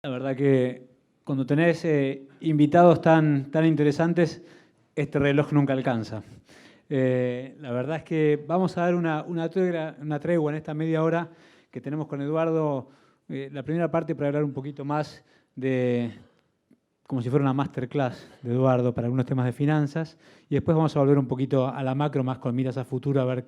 La verdad que cuando tenés invitados tan interesantes, este reloj nunca alcanza. La verdad es que vamos a dar una tregua en esta media hora que tenemos con Eduardo. La primera parte para hablar un poquito más de, como si fuera una masterclass de Eduardo para algunos temas de finanzas. Y después vamos a volver un poquito a la macro, más con miras a futuro, a ver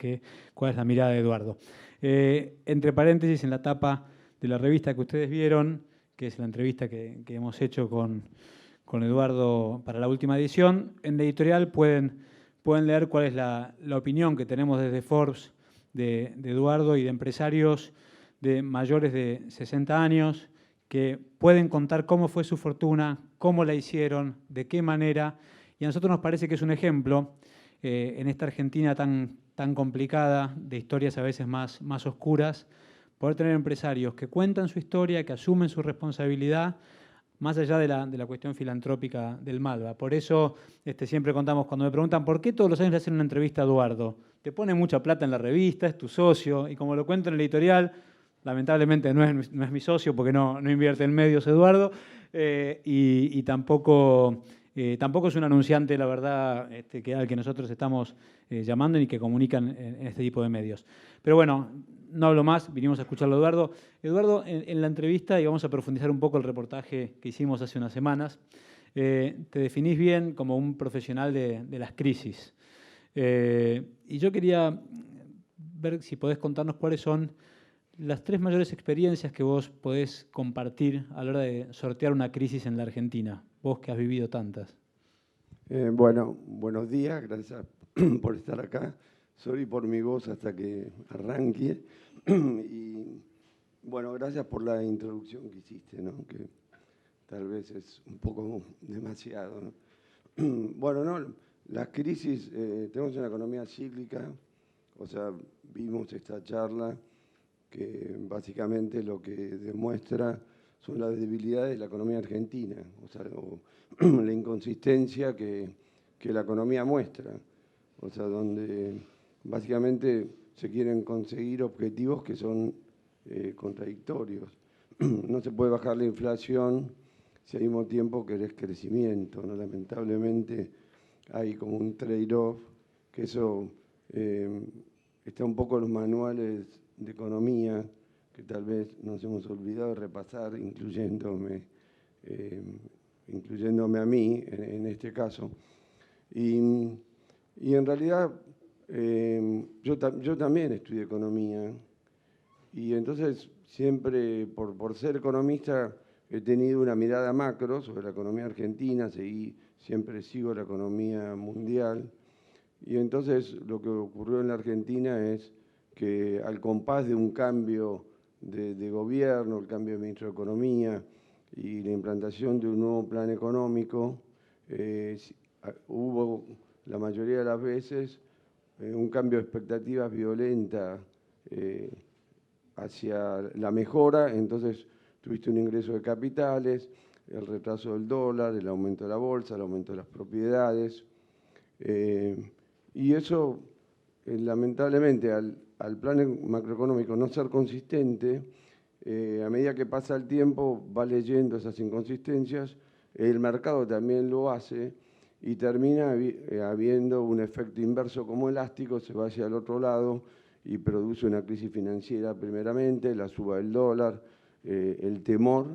cuál es la mirada de Eduardo. Entre paréntesis, en la tapa de la revista que ustedes vieron, que es la entrevista que hemos hecho con Eduardo para la última edición, en la editorial pueden leer cuál es la opinión que tenemos desde Forbes de Eduardo y de empresarios de mayores de 60 años que pueden contar cómo fue su fortuna, cómo la hicieron, de qué manera. Y a nosotros nos parece que es un ejemplo en esta Argentina tan complicada, de historias a veces más oscuras, poder tener empresarios que cuentan su historia, que asumen su responsabilidad, más allá de la cuestión filantrópica del Malva. Por eso siempre contamos, cuando me preguntan por qué todos los años le hacen una entrevista a Eduardo, te pone mucha plata en la revista, es tu socio, y como lo cuento en el editorial, lamentablemente no es mi socio porque no invierte en medios Eduardo, y tampoco es un anunciante, la verdad, al que nosotros estamos llamando y que comunican en este tipo de medios. Pero bueno, no hablo más, vinimos a escucharlo a Eduardo. Eduardo, en la entrevista, y vamos a profundizar un poco el reportaje que hicimos hace unas semanas, te definís bien como un profesional de las crisis. Y yo quería ver si podés contarnos cuáles son las 3 mayores experiencias que vos podés compartir a la hora de sortear una crisis en la Argentina, vos que has vivido tantas. Bueno, buenos días, gracias por estar acá. Sorry por mi voz hasta que arranque. Y bueno, gracias por la introducción que hiciste, ¿no? Que tal vez es un poco demasiado, ¿no? Bueno, no, las crisis, tenemos una economía cíclica, o sea, vimos esta charla que básicamente lo que demuestra son las debilidades de la economía argentina, o sea, la inconsistencia que la economía muestra, o sea, donde básicamente se quieren conseguir objetivos que son contradictorios. No se puede bajar la inflación si al mismo tiempo querés crecimiento, ¿no? Lamentablemente hay como un trade-off, que eso está un poco en los manuales de economía, que tal vez nos hemos olvidado de repasar, incluyéndome a mí en este caso. Y en realidad yo también estudié economía, y entonces siempre, por ser economista, he tenido una mirada macro sobre la economía argentina, siempre sigo la economía mundial. Y entonces lo que ocurrió en la Argentina es que al compás de un cambio de gobierno, el cambio de ministro de Economía y la implantación de un nuevo plan económico, hubo la mayoría de las veces un cambio de expectativas violenta hacia la mejora. Entonces tuviste un ingreso de capitales, el retraso del dólar, el aumento de la bolsa, el aumento de las propiedades. Y eso, lamentablemente, al plan macroeconómico no ser consistente, a medida que pasa el tiempo va leyendo esas inconsistencias, el mercado también lo hace y termina habiendo un efecto inverso como elástico, se va hacia el otro lado y produce una crisis financiera primeramente, la suba del dólar, el temor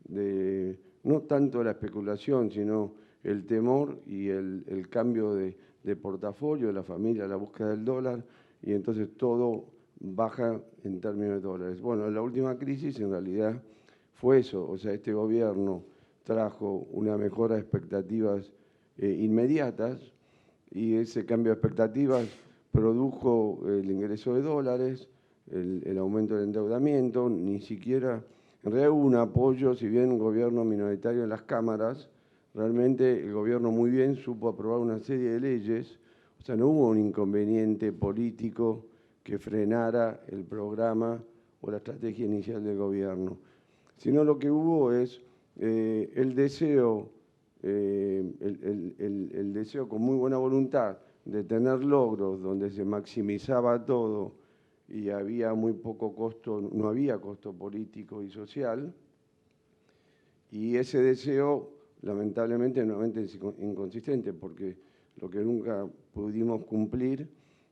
de no tanto la especulación, sino el temor y el cambio de portafolio de la familia, la búsqueda del dólar, y entonces todo baja en términos de dólares. Bueno, la última crisis en realidad fue eso, o sea, este gobierno trajo una mejora de expectativas inmediatas, y ese cambio de expectativas produjo el ingreso de dólares, el aumento del endeudamiento, ni siquiera, en realidad hubo un apoyo, si bien un gobierno minoritario en las cámaras, realmente el gobierno muy bien supo aprobar una serie de leyes, o sea, no hubo un inconveniente político que frenara el programa o la estrategia inicial del gobierno, sino lo que hubo es el deseo con muy buena voluntad de tener logros donde se maximizaba todo y había muy poco costo, no había costo político y social, Y ese deseo, lamentablemente, nuevamente es inconsistente, porque lo que nunca pudimos cumplir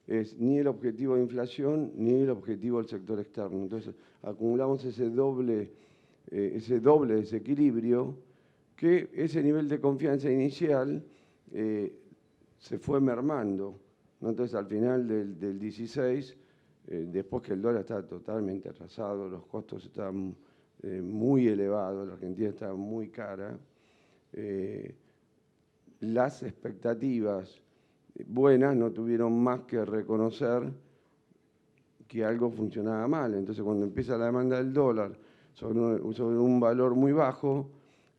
es ni el objetivo de inflación ni el objetivo del sector externo. Entonces, acumulamos ese doble desequilibrio, que ese nivel de confianza inicial se fue mermando, ¿no? Entonces, al final del 16, después que el dólar estaba totalmente atrasado, los costos estaban muy elevados, la Argentina estaba muy cara, las expectativas buenas no tuvieron más que reconocer que algo funcionaba mal. Entonces, cuando empieza la demanda del dólar sobre un valor muy bajo,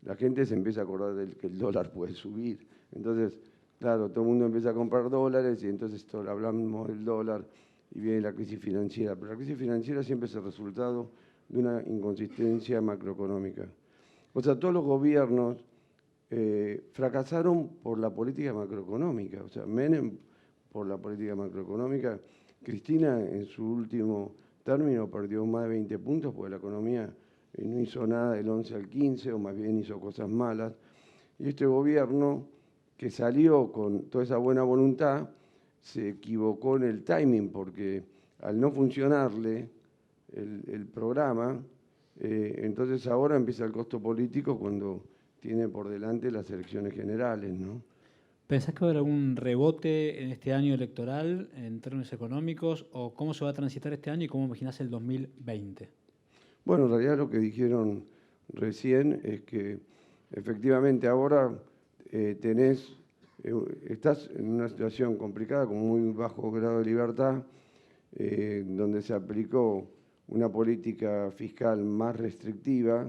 la gente se empieza a acordar de que el dólar puede subir. Entonces, claro, todo el mundo empieza a comprar dólares y entonces hablamos del dólar y viene la crisis financiera. Pero la crisis financiera siempre es el resultado de una inconsistencia macroeconómica. O sea, todos los gobiernos fracasaron por la política macroeconómica. O sea, Menem por la política macroeconómica. Cristina en su último término perdió más de 20 puntos porque la economía no hizo nada del 11 al 15, o más bien hizo cosas malas. Y este gobierno, que salió con toda esa buena voluntad, se equivocó en el timing, porque al no funcionarle el programa, entonces ahora empieza el costo político cuando tiene por delante las elecciones generales, ¿no? ¿Pensás que va a haber algún rebote en este año electoral en términos económicos o cómo se va a transitar este año y cómo imaginás el 2020? Bueno, en realidad lo que dijeron recién es que efectivamente ahora estás en una situación complicada con muy bajo grado de libertad, donde se aplicó una política fiscal más restrictiva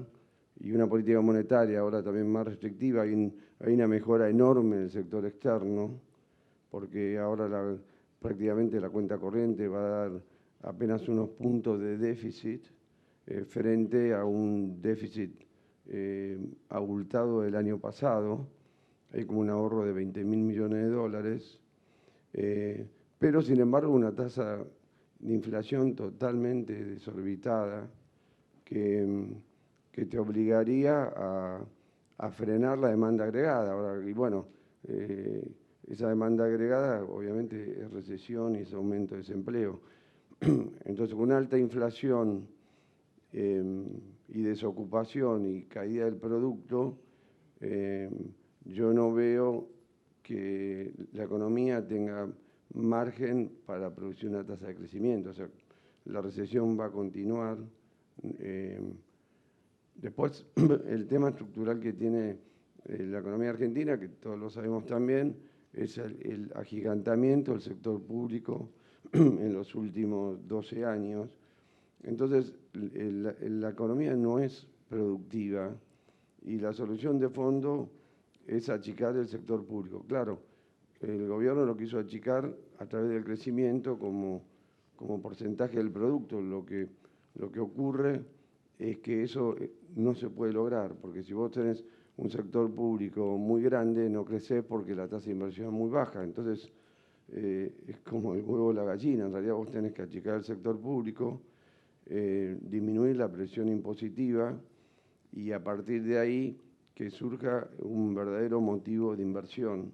y una política monetaria ahora también más restrictiva. Hay una mejora enorme en el sector externo, porque ahora prácticamente la cuenta corriente va a dar apenas unos puntos de déficit frente a un déficit abultado del año pasado. Hay como un ahorro de 20.000 millones de dólares, pero sin embargo una tasa de inflación totalmente desorbitada que te obligaría a frenar la demanda agregada. Ahora, y bueno, esa demanda agregada obviamente es recesión y es aumento de desempleo. Entonces, con una alta inflación y desocupación y caída del producto, yo no veo que la economía tenga margen para producir una tasa de crecimiento. O sea, la recesión va a continuar. Después, el tema estructural que tiene la economía argentina, que todos lo sabemos también, es el agigantamiento del sector público en los últimos 12 años. Entonces, la economía no es productiva y la solución de fondo es achicar el sector público. Claro, el gobierno lo quiso achicar a través del crecimiento como porcentaje del producto. Lo que ocurre es que eso no se puede lograr, porque si vos tenés un sector público muy grande, no crecés porque la tasa de inversión es muy baja. Entonces, es como el huevo o la gallina. En realidad vos tenés que achicar el sector público, disminuir la presión impositiva y a partir de ahí que surja un verdadero motivo de inversión.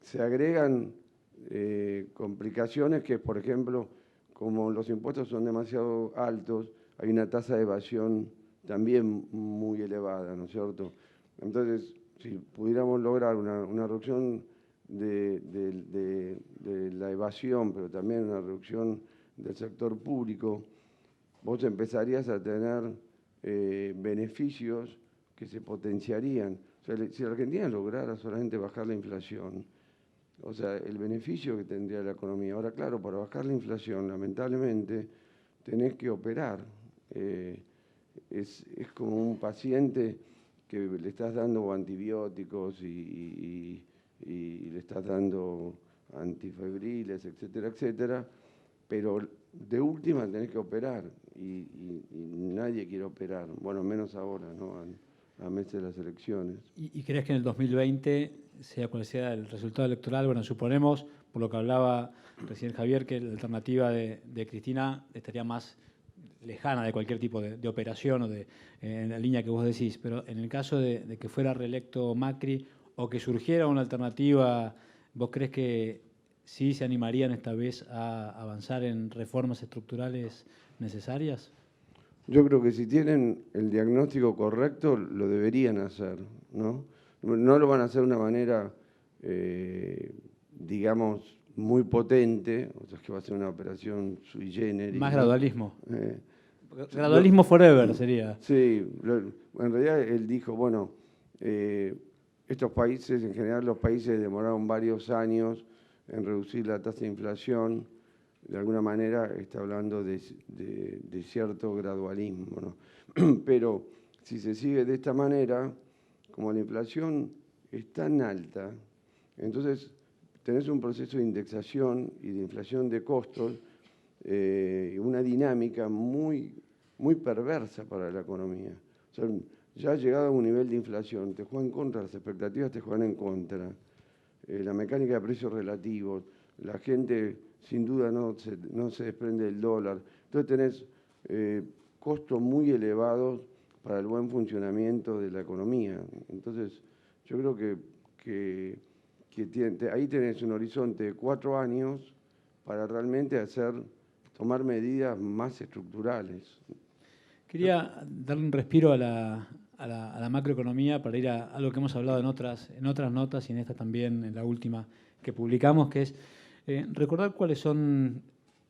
Se agregan complicaciones que, por ejemplo, como los impuestos son demasiado altos, hay una tasa de evasión también muy elevada, ¿no es cierto? Entonces, si pudiéramos lograr una reducción de la evasión, pero también una reducción del sector público, vos empezarías a tener beneficios que se potenciarían. O sea, si la Argentina lograra solamente bajar la inflación, o sea, el beneficio que tendría la economía. Ahora, claro, para bajar la inflación, lamentablemente, tenés que operar. Es como un paciente que le estás dando antibióticos y le estás dando antifebriles, etcétera, etcétera, pero de última tenés que operar y nadie quiere operar, bueno, menos ahora, ¿no? A meses de las elecciones. ¿Y crees que en el 2020, sea cual sea el resultado electoral, bueno, suponemos, por lo que hablaba recién Javier, que la alternativa de Cristina estaría más lejana de cualquier tipo de operación o en la línea que vos decís, pero en el caso de que fuera reelecto Macri o que surgiera una alternativa, ¿vos crees que sí se animarían esta vez a avanzar en reformas estructurales necesarias? Yo creo que si tienen el diagnóstico correcto, lo deberían hacer, ¿no? No lo van a hacer de una manera, digamos, muy potente, o sea, que va a ser una operación sui generis, Más ¿no? gradualismo. Eh, Gradualismo forever sería. sí, en realidad él dijo, bueno, estos países, en general los países demoraron varios años en reducir la tasa de inflación. De alguna manera está hablando de cierto gradualismo, ¿no? Pero si se sigue de esta manera, como la inflación es tan alta, entonces tenés un proceso de indexación y de inflación de costos, una dinámica muy perversa para la economía. O sea, ya llegado a un nivel de inflación, te juegan en contra, las expectativas te juegan en contra, la mecánica de precios relativos, la gente sin duda no se desprende del dólar. Entonces tenés costos muy elevados para el buen funcionamiento de la economía. Entonces yo creo que ahí tenés un horizonte de 4 años para realmente tomar medidas más estructurales. Quería darle un respiro a la macroeconomía para ir a algo que hemos hablado en otras notas y en esta también, en la última que publicamos, que es recordar cuáles son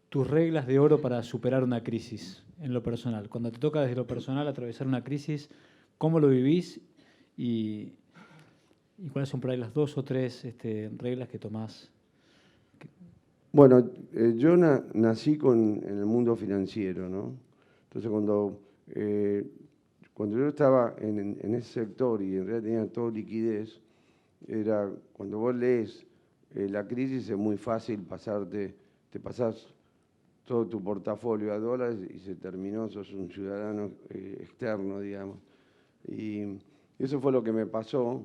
tus reglas de oro para superar una crisis en lo personal. Cuando te toca desde lo personal atravesar una crisis, ¿cómo lo vivís y cuáles son por ahí las 2 o 3 reglas que tomás? Bueno, yo nací en el mundo financiero, ¿no? Entonces cuando yo estaba en ese sector y en realidad tenía todo liquidez, era cuando vos lees la crisis es muy fácil te pasás todo tu portafolio a dólares y se terminó, sos un ciudadano externo, digamos. Y eso fue lo que me pasó,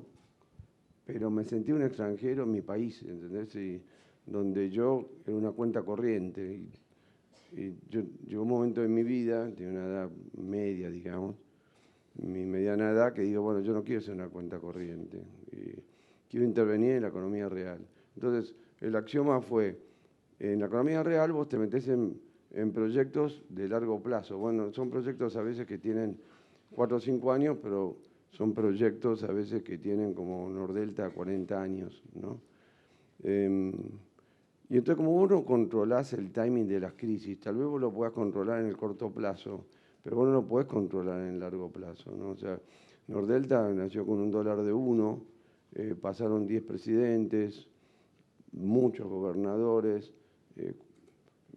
pero me sentí un extranjero en mi país, ¿entendés? Donde yo era una cuenta corriente. Llegó un momento en mi vida, de una edad media, digamos, mi mediana edad, que digo, bueno, yo no quiero ser una cuenta corriente, quiero intervenir en la economía real. Entonces, el axioma fue, en la economía real vos te metés en proyectos de largo plazo. Bueno, son proyectos a veces que tienen 4 o 5 años, pero son proyectos a veces que tienen como Nordelta 40 años, ¿no? Y entonces como vos no controlás el timing de las crisis, tal vez vos lo puedas controlar en el corto plazo, pero vos no lo podés controlar en el largo plazo, ¿no? O sea, Nordelta nació con un dólar de 1, pasaron 10 presidentes, muchos gobernadores,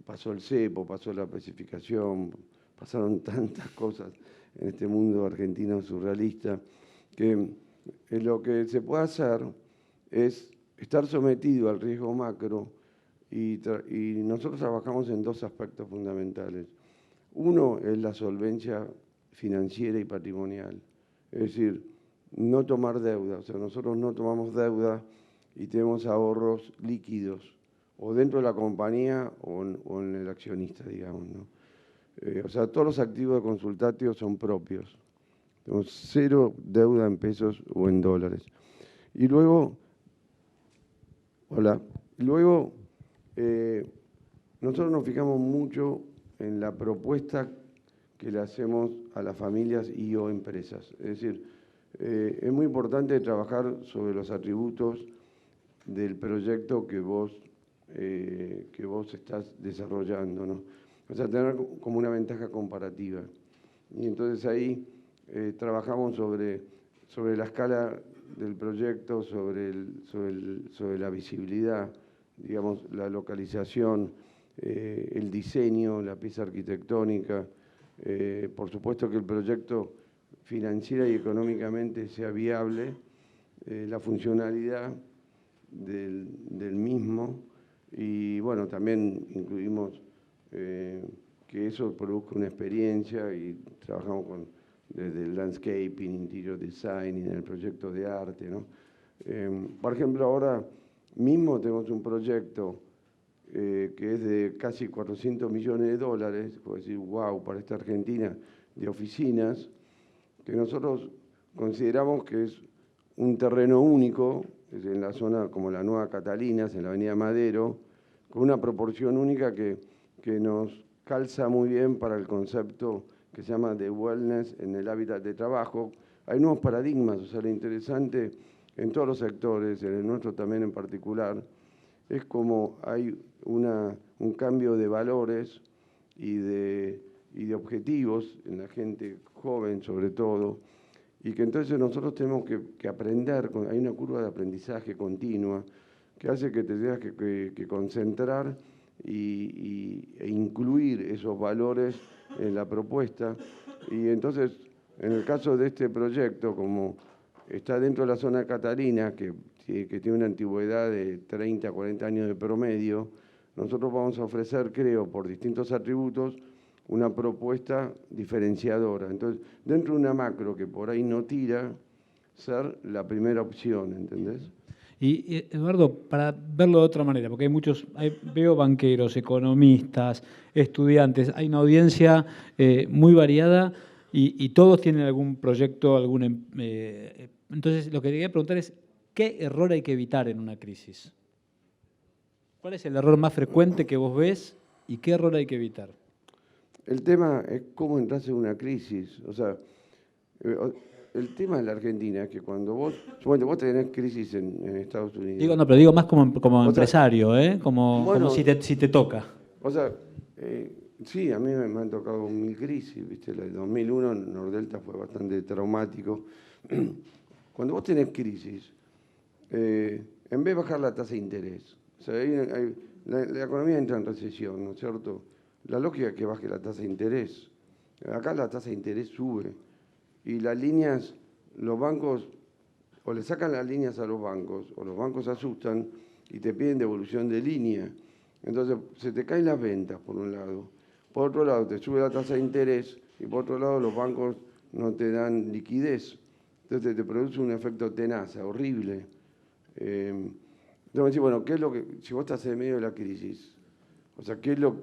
pasó el cepo, pasó la pacificación, pasaron tantas cosas en este mundo argentino surrealista, que lo que se puede hacer es estar sometido al riesgo macro y nosotros trabajamos en 2 aspectos fundamentales. Uno es la solvencia financiera y patrimonial, es decir, no tomar deuda, o sea, nosotros no tomamos deuda y tenemos ahorros líquidos, o dentro de la compañía o en el accionista, digamos, ¿no? O sea, todos los activos de Consultatio son propios. Tenemos 0 deuda en pesos o en dólares. Y luego, nosotros nos fijamos mucho en la propuesta que le hacemos a las familias y o empresas. Es decir, es muy importante trabajar sobre los atributos del proyecto que vos estás desarrollando, ¿no? O sea, tener como una ventaja comparativa. Y entonces ahí trabajamos sobre la escala del proyecto, sobre la visibilidad, digamos, la localización, el diseño, la pieza arquitectónica, por supuesto que el proyecto financiera y económicamente sea viable, la funcionalidad del mismo y bueno, también incluimos que eso produzca una experiencia y trabajamos desde el landscaping, interior design y en el proyecto de arte, ¿no? Por ejemplo, ahora mismo tenemos un proyecto que es de casi 400 millones de dólares, puedo decir, wow, para esta Argentina, de oficinas, que nosotros consideramos que es un terreno único, es en la zona como la Nueva Catalinas, en la Avenida Madero, con una proporción única que nos calza muy bien para el concepto que se llama de wellness en el hábitat de trabajo. Hay nuevos paradigmas, o sea, lo interesante en todos los sectores, en el nuestro también en particular, es como hay un cambio de valores y de objetivos en la gente joven sobre todo, y que entonces nosotros tenemos que aprender, hay una curva de aprendizaje continua que hace que te tengas que concentrar e incluir esos valores en la propuesta. Y entonces, en el caso de este proyecto, como está dentro de la zona Catalina, que tiene una antigüedad de 30 a 40 años de promedio, nosotros vamos a ofrecer, creo, por distintos atributos, una propuesta diferenciadora. Entonces, dentro de una macro que por ahí no tira, ser la primera opción, ¿entendés? Y Eduardo, para verlo de otra manera, porque hay muchos, veo banqueros, economistas, estudiantes, hay una audiencia muy variada y todos tienen algún proyecto, entonces lo que quería preguntar es, ¿qué error hay que evitar en una crisis? ¿Cuál es el error más frecuente que vos ves y qué error hay que evitar? El tema es cómo entras en una crisis. O sea, el tema de la Argentina es que cuando vos tenés crisis en Estados Unidos. Digo, no, pero digo más como O sea, empresario, ¿eh? Como bueno, si te toca. o sea, sí, a mí me han tocado 1000 crisis, ¿viste? La de 2001 en Nordelta fue bastante traumático. Cuando vos tenés crisis, en vez de bajar la tasa de interés, o sea, la economía entra en recesión, ¿no es cierto? La lógica es que baje la tasa de interés. Acá la tasa de interés sube y las líneas, los bancos, o le sacan las líneas a los bancos, o los bancos asustan y te piden devolución de línea. Entonces, se te caen las ventas, por un lado. Por otro lado, te sube la tasa de interés y por otro lado, los bancos no te dan liquidez. Entonces, te produce un efecto tenaza, horrible. Entonces, bueno, ¿qué es lo que, si vos estás en medio de la crisis, o sea, ¿qué es no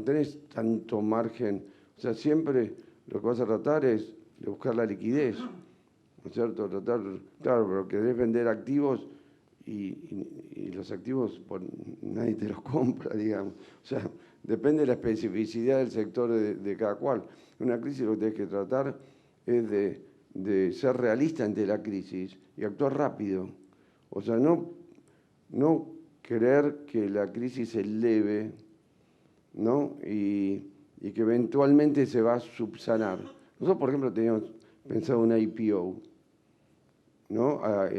tenés tanto margen? O sea, siempre lo que vas a tratar es de buscar la liquidez, ¿no es cierto? Claro, pero querés vender activos y los activos nadie te los compra, digamos. O sea, depende de la especificidad del sector de cada cual. En una crisis lo que tenés que tratar es de ser realista ante la crisis y actuar rápido. O sea, no creer que la crisis es leve, ¿no? Y que eventualmente se va a subsanar. Nosotros, por ejemplo, teníamos pensado una IPO, ¿no? A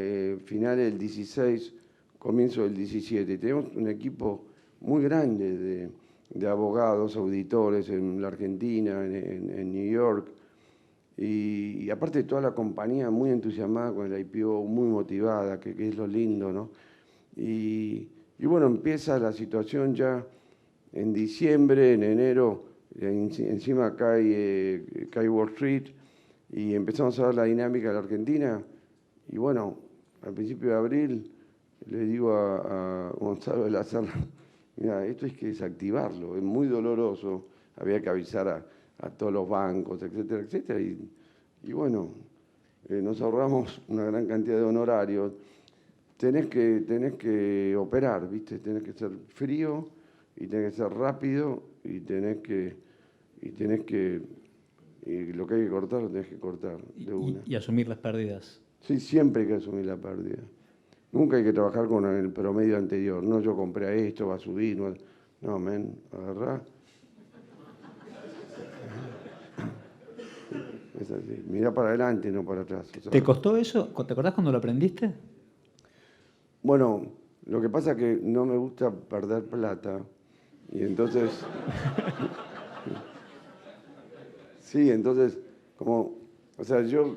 finales del 16, comienzo del 17. Tenemos un equipo muy grande de abogados, auditores en la Argentina, en New York, y aparte de toda la compañía muy entusiasmada con el IPO, muy motivada, que es lo lindo, ¿no? Y bueno, empieza la situación ya en diciembre, en enero, encima cae Wall Street y empezamos a ver la dinámica de la Argentina. Y bueno, al principio de abril le digo a Gonzalo de la Serna, mira, esto hay que desactivarlo, es muy doloroso, había que avisar a todos los bancos, etcétera, etcétera. Y bueno, nos ahorramos una gran cantidad de honorarios. Tenés que operar, ¿viste? Tenés que ser frío y tenés que ser rápido y lo que hay que cortar lo tenés que cortar de una. Y asumir las pérdidas. Sí, siempre hay que asumir la pérdida. Nunca hay que trabajar con el promedio anterior. No, yo compré esto, va a subir. No, agarrá. Es así. Mirá para adelante, no para atrás. O sea, ¿Te costó eso? ¿Te acordás cuando lo aprendiste? bueno, lo que pasa es que no me gusta perder plata. Y entonces... sí, entonces, o sea, yo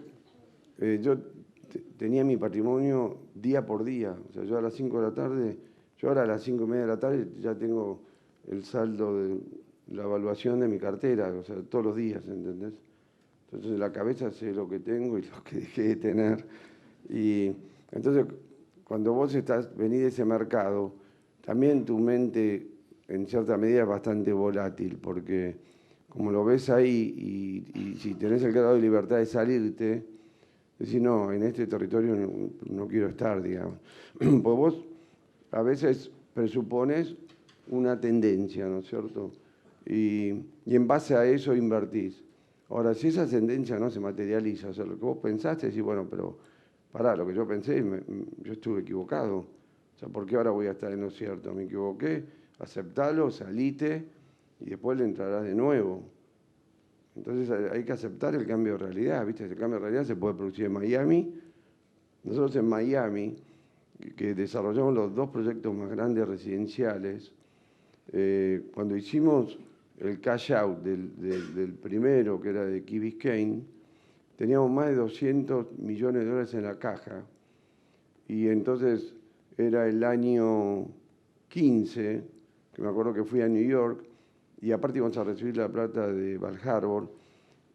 tenía mi patrimonio día por día. O sea, yo a las 5 de la tarde, yo ahora a las 5:30 de la tarde ya tengo el saldo de la evaluación de mi cartera, o sea, todos los días, ¿entendés? Entonces en la cabeza sé lo que tengo y lo que dejé de tener. Y entonces, cuando vos venís de ese mercado, también tu mente en cierta medida es bastante volátil, porque como lo ves ahí y si tenés el grado de libertad de salirte, decís, no, en este territorio no quiero estar, digamos. Pues vos a veces presupones una tendencia, ¿no es cierto? Y en base a eso invertís. Ahora, si esa tendencia no se materializa, o sea, lo que vos pensaste, decís, bueno, pero pará, lo que yo pensé, yo estuve equivocado. O sea, ¿por qué ahora voy a estar en lo cierto? Me equivoqué, aceptalo, salite y después le entrarás de nuevo. Entonces hay que aceptar el cambio de realidad, ¿viste? El cambio de realidad se puede producir en Miami. Nosotros en Miami, que desarrollamos los 2 proyectos más grandes residenciales, cuando hicimos el cash out del primero, que era de Key Biscayne, teníamos más de 200 millones de dólares en la caja. Y entonces era el año 15, que me acuerdo que fui a New York, y aparte íbamos a recibir la plata de Val Harbor,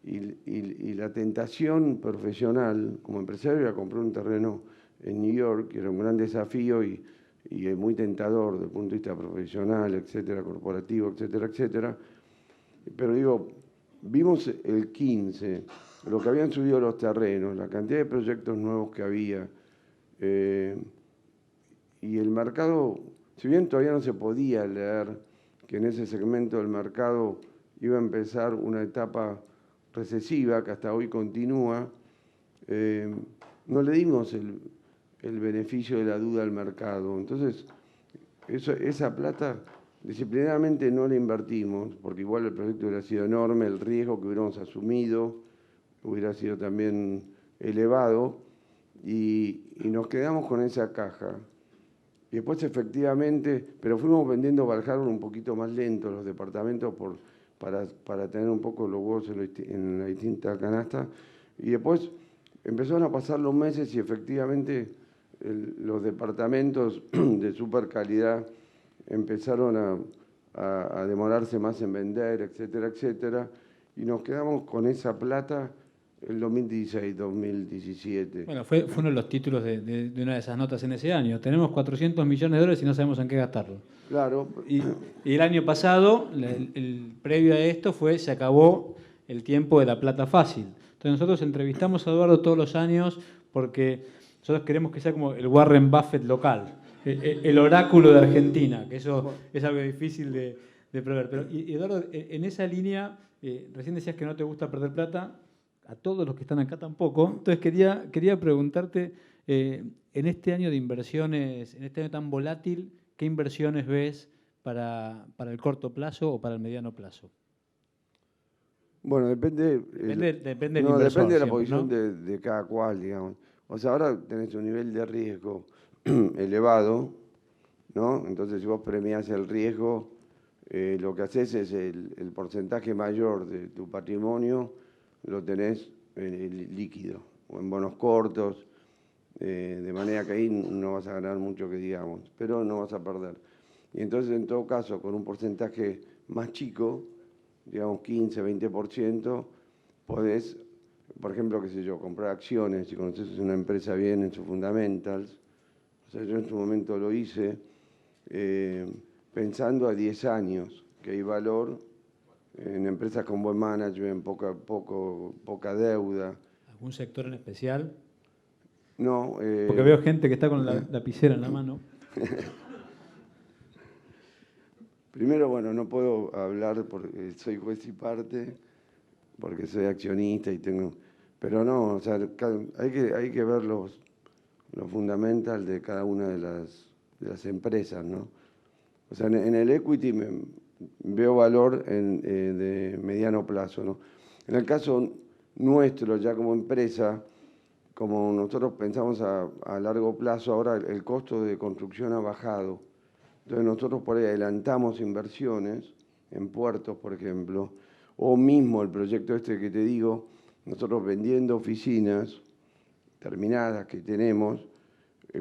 y la tentación profesional, como empresario, era comprar un terreno en New York, que era un gran desafío y muy tentador desde el punto de vista profesional, etcétera, corporativo, etcétera, etcétera. Pero digo, vimos el 15, lo que habían subido los terrenos, la cantidad de proyectos nuevos que había, y el mercado, si bien todavía no se podía leer que en ese segmento del mercado iba a empezar una etapa recesiva que hasta hoy continúa, no le dimos el beneficio de la duda al mercado. Entonces, esa plata disciplinadamente no la invertimos, porque igual el proyecto hubiera sido enorme, el riesgo que hubiéramos asumido hubiera sido también elevado, y nos quedamos con esa caja. Y después efectivamente, pero fuimos vendiendo Val Harbor un poquito más lento los departamentos para tener un poco los huevos en la distinta canasta. Y después empezaron a pasar los meses y efectivamente los departamentos de super calidad empezaron a demorarse más en vender, etcétera, etcétera. Y nos quedamos con esa plata el 2016, 2017. Bueno, fue uno de los títulos de una de esas notas en ese año. Tenemos 400 millones de dólares y no sabemos en qué gastarlo. Claro. Y el año pasado, el previo a esto se acabó el tiempo de la plata fácil. Entonces nosotros entrevistamos a Eduardo todos los años porque nosotros queremos que sea como el Warren Buffett local, el oráculo de Argentina, que eso es algo difícil de prever. Pero, y Eduardo, en esa línea, recién decías que no te gusta perder plata, a todos los que están acá tampoco. Entonces quería preguntarte, en este año de inversiones, en este año tan volátil, ¿qué inversiones ves para el corto plazo o para el mediano plazo? Bueno, depende Depende del inversor depende de la siempre, posición ¿no? de cada cual, digamos. O sea, ahora tenés un nivel de riesgo elevado, ¿no? Entonces, si vos premiás el riesgo, lo que haces es el porcentaje mayor de tu patrimonio lo tenés líquido o en bonos cortos, de manera que ahí no vas a ganar mucho que digamos, pero no vas a perder. Y entonces, en todo caso, con un porcentaje más chico, digamos 15, 20%, podés, por ejemplo, qué sé yo, comprar acciones, si conoces una empresa bien en sus fundamentals. O sea, yo en su momento lo hice pensando a 10 años, que hay valor en empresas con buen management, poca deuda. ¿Algún sector en especial? No, Porque veo gente que está con la lapicera en la mano. primero, bueno, no puedo hablar porque soy juez y parte, porque soy accionista y tengo... Pero no, o sea, hay que ver los fundamentals de cada una de las empresas, ¿no? O sea, en el equity veo valor de mediano plazo, ¿no? En el caso nuestro, ya como empresa, como nosotros pensamos a largo plazo, ahora el costo de construcción ha bajado. Entonces nosotros por ahí adelantamos inversiones en puertos, por ejemplo, o mismo el proyecto este que te digo, nosotros vendiendo oficinas terminadas que tenemos,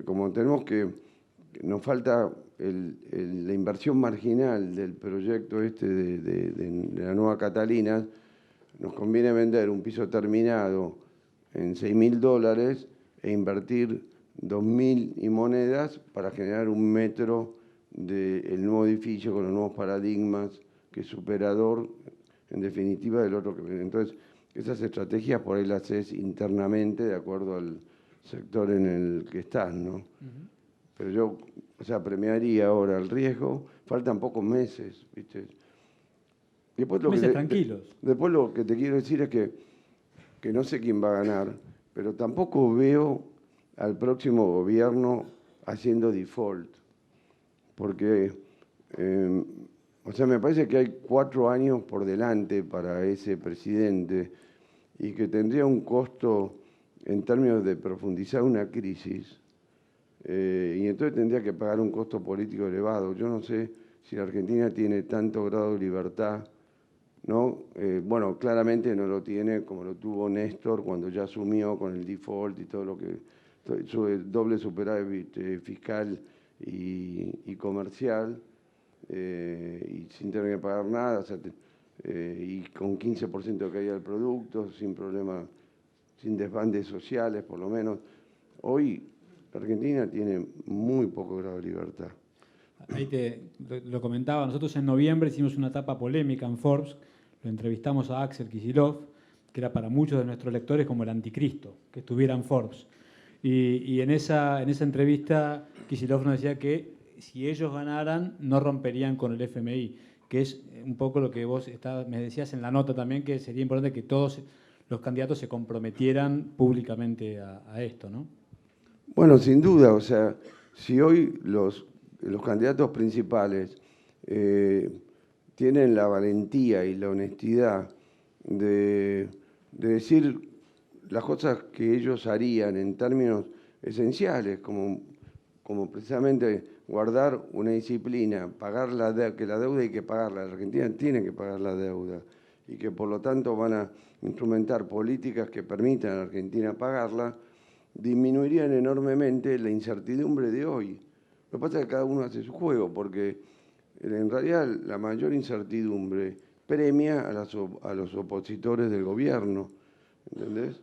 como tenemos nos falta la inversión marginal del proyecto este de la Nueva Catalina, nos conviene vender un piso terminado en $6.000 e invertir 2.000 y monedas para generar un metro del nuevo edificio con los nuevos paradigmas, que es superador, en definitiva, del otro que viene. Entonces, esas estrategias por ahí las haces internamente de acuerdo al sector en el que estás, ¿no? Pero yo, o sea, premiaría ahora el riesgo. Faltan pocos meses, ¿viste? Después meses tranquilos. Después lo que te quiero decir es que no sé quién va a ganar, pero tampoco veo al próximo gobierno haciendo default. Porque, o sea, me parece que hay 4 años por delante para ese presidente y que tendría un costo en términos de profundizar una crisis, y entonces tendría que pagar un costo político elevado. Yo no sé si la Argentina tiene tanto grado de libertad, ¿no? Bueno, claramente no lo tiene como lo tuvo Néstor cuando ya asumió con el default y todo lo que... su doble superávit fiscal y comercial, y sin tener que pagar nada, o sea, y con 15% de caída del producto, sin problema, sin desbandes sociales por lo menos. Hoy Argentina tiene muy poco grado de libertad. Ahí lo comentaba, nosotros en noviembre hicimos una etapa polémica en Forbes, lo entrevistamos a Axel Kicillof, que era para muchos de nuestros lectores como el anticristo, que estuviera en Forbes. Y en esa entrevista Kicillof nos decía que si ellos ganaran no romperían con el FMI, que es un poco lo que vos me decías en la nota también, que sería importante que todos los candidatos se comprometieran públicamente a esto, ¿no? Bueno, sin duda, o sea, si hoy los candidatos principales tienen la valentía y la honestidad de decir las cosas que ellos harían en términos esenciales, como precisamente guardar una disciplina, pagar que la deuda hay que pagarla, la Argentina tiene que pagar la deuda, y que por lo tanto van a instrumentar políticas que permitan a la Argentina pagarla, disminuirían enormemente la incertidumbre de hoy. Lo que pasa es que cada uno hace su juego, porque en realidad la mayor incertidumbre premia a los opositores del gobierno, ¿entendés?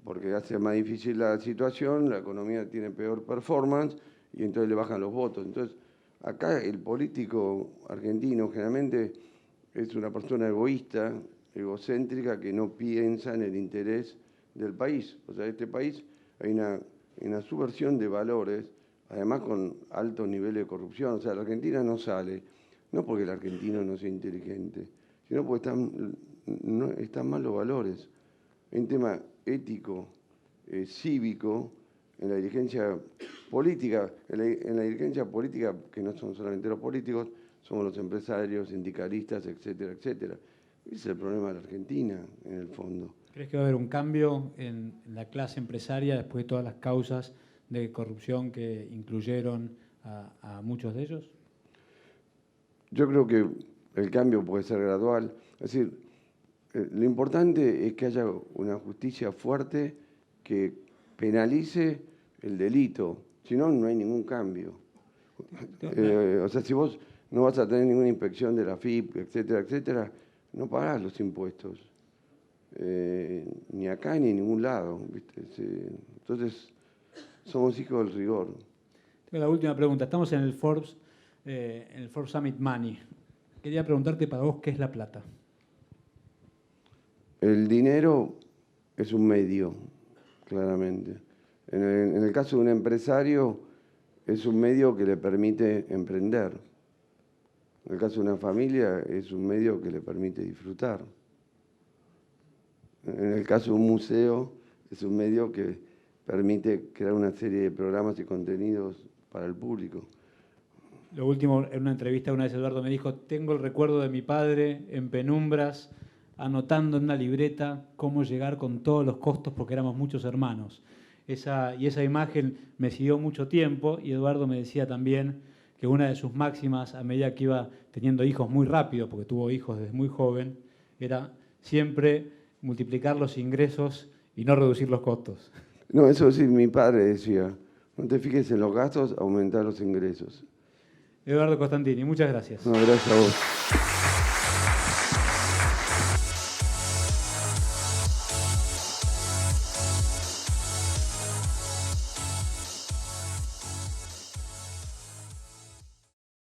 Porque hace más difícil la situación, la economía tiene peor performance y entonces le bajan los votos. Entonces, acá el político argentino generalmente es una persona egoísta, egocéntrica, que no piensa en el interés del país. O sea, en este país hay una subversión de valores, además con altos niveles de corrupción. O sea, la Argentina no sale, no porque el argentino no sea inteligente, sino porque están mal los valores. Hay un tema ético, cívico, en la dirigencia política, en la dirigencia política, que no son solamente los políticos, somos los empresarios, sindicalistas, etcétera, etcétera. Ese es el problema de la Argentina, en el fondo. ¿Crees que va a haber un cambio en la clase empresaria después de todas las causas de corrupción que incluyeron a muchos de ellos? Yo creo que el cambio puede ser gradual. Es decir, lo importante es que haya una justicia fuerte que penalice el delito. Si no, no hay ningún cambio. O sea, si vos no vas a tener ninguna inspección de la FIP, etcétera, etcétera, no pagás los impuestos. Ni acá ni en ningún lado, ¿viste? Entonces, somos hijos del rigor. Tengo la última pregunta. Estamos en el Forbes Summit Money. Quería preguntarte para vos, ¿qué es la plata? El dinero es un medio, claramente. En el caso de un empresario, es un medio que le permite emprender. En el caso de una familia, es un medio que le permite disfrutar. En el caso de un museo, es un medio que permite crear una serie de programas y contenidos para el público. Lo último, en una entrevista una vez Eduardo me dijo, tengo el recuerdo de mi padre en penumbras, anotando en una libreta cómo llegar con todos los costos porque éramos muchos hermanos. Y esa imagen me siguió mucho tiempo, y Eduardo me decía también que una de sus máximas a medida que iba teniendo hijos muy rápido, porque tuvo hijos desde muy joven, era siempre multiplicar los ingresos y no reducir los costos. No, eso sí, mi padre decía, no te fijes en los gastos, aumentar los ingresos. Eduardo Costantini, muchas gracias. No, gracias a vos.